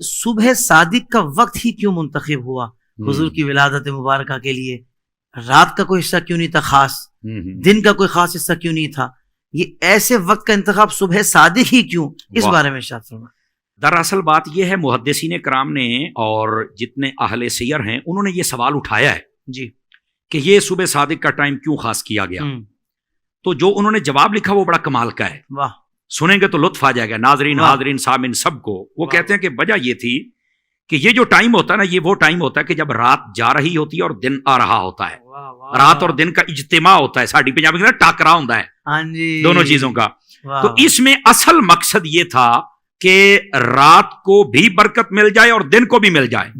صبح صادق کا وقت ہی کیوں منتخب ہوا حضور کی ولادت مبارکہ کے لیے؟ رات کا کوئی حصہ کیوں نہیں تھا خاص؟ دن کا کوئی خاص حصہ کیوں نہیں تھا؟ یہ ایسے وقت کا انتخاب صبح صادق ہی کیوں؟ اس بارے میں ارشاد فرمائیں۔ دراصل بات یہ ہے، محدثین کرام نے اور جتنے اہل سیر ہیں انہوں نے یہ سوال اٹھایا ہے جی کہ یہ صبح صادق کا ٹائم کیوں خاص کیا گیا؟ تو جو انہوں نے جواب لکھا وہ بڑا کمال کا ہے، واہ، سنیں گے تو لطف آ جائے گا ناظرین حاضرین سامعین سب کو۔ وہ کہتے ہیں کہ وجہ یہ تھی کہ یہ جو ٹائم ہوتا ہے نا، یہ وہ ٹائم ہوتا ہے کہ جب رات جا رہی ہوتی ہے اور دن آ رہا ہوتا ہے، رات اور دن کا اجتماع ہوتا ہے، ساڈی پنجابی میں ٹاکرا ہوتا ہے ہاں جی دونوں چیزوں کا۔ تو اس میں اصل مقصد یہ تھا کہ رات کو بھی برکت مل جائے اور دن کو بھی مل جائے۔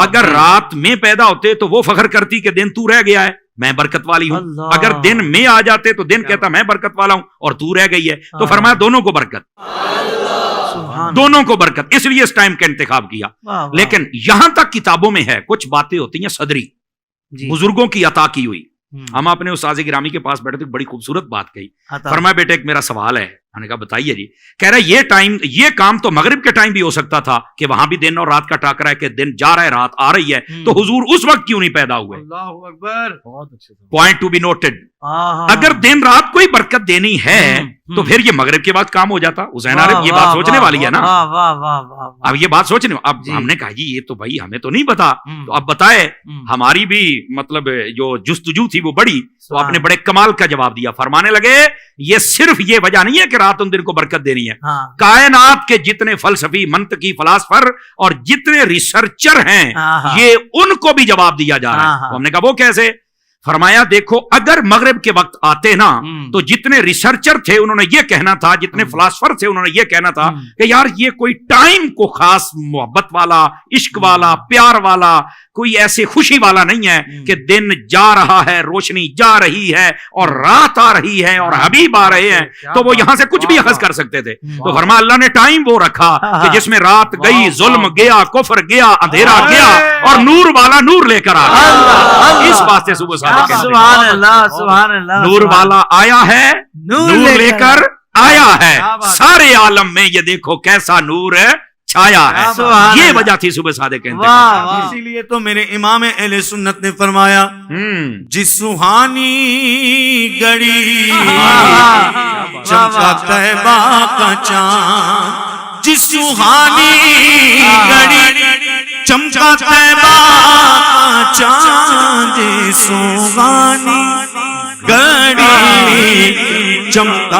اگر رات میں پیدا ہوتے تو وہ فخر کرتی کہ دن تو رہ گیا ہے، میں برکت والی ہوں۔ اگر دن میں آ جاتے تو دن کہتا میں برکت والا ہوں اور تو رہ گئی ہے۔ تو فرمایا دونوں کو برکت، دونوں کو برکت، اس لیے اس ٹائم کا انتخاب کیا۔ لیکن یہاں تک کتابوں میں ہے، کچھ باتیں ہوتی ہیں صدری، بزرگوں کی عطا کی ہوئی۔ ہم اپنے استاذ گرامی کے پاس بیٹھے تھے، بڑی خوبصورت بات کہی، فرمایا بیٹے ایک میرا سوال ہے۔ میں نے کہا بتائیے جی۔ کہہ رہا ہے یہ کام تو مغرب کے ٹائم بھی ہو سکتا تھا کہ وہاں بھی دن اور رات کا ٹاکرا ہے، کہ دن جا رہا ہے رات آ رہی ہے، تو حضور اس وقت کیوں نہیں پیدا ہوئے؟ اللہ اکبر، پوائنٹ ٹو بی نوٹڈ۔ اگر دن رات کو ہی برکت دینی ہے تو پھر یہ مغرب کے بعد کام ہو جاتا۔ حسین عارف یہ بات سوچنے والی ہے نا، اب یہ بات سوچنے، اب ہم نے کہا جی یہ تو بھائی ہمیں تو نہیں پتا، تو اب بتائے۔ ہماری بھی مطلب جو جستجو تھی وہ بڑی، تو آپ نے بڑے کمال کا جواب دیا۔ فرمانے لگے یہ صرف یہ وجہ نہیں ہے کہ رات اور دن کو برکت دینی ہے، کائنات کے جتنے فلسفی، منطقی، فلاسفر اور جتنے ریسرچر ہیں یہ ان کو بھی جواب دیا جا رہا ہے۔ تو ہم نے کہا وہ کیسے؟ فرمایا دیکھو اگر مغرب کے وقت آتے نا تو جتنے ریسرچر تھے انہوں نے یہ کہنا تھا، جتنے فلاسفر تھے انہوں نے یہ کہنا تھا کہ یار یہ کوئی ٹائم کو خاص محبت والا، عشق والا، پیار والا، کوئی ایسے خوشی والا نہیں ہے کہ دن جا رہا ہے، روشنی جا رہی ہے اور رات آ رہی ہے اور حبیب آ رہے ہیں، تو وہ یہاں سے کچھ بھی اخذ کر سکتے تھے۔ تو فرمایا اللہ نے ٹائم وہ رکھا کہ جس میں رات گئی، ظلم گیا، کفر گیا، اندھیرا گیا اور نور والا نور لے کر آ گیا۔ اس بات سے صبح سبحان اللہ، سبحان اللہ، نور والا آیا ہے، نور لے کر آیا ہے، سارے عالم میں یہ دیکھو کیسا نور چھایا ہے۔ یہ وجہ تھی صبح صادق کے انتخاب۔ اسی لیے تو میرے امام اہل سنت نے فرمایا جس سہانی گھڑی چمکا طیبہ کا چاند، جس سہانی گھڑی چمکا طیبہ کا چاند، سہانی گھڑی چمکا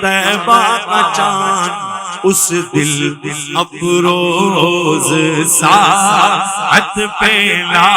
طیبہ کا چاند، اس دل افروز ساعت پہ لا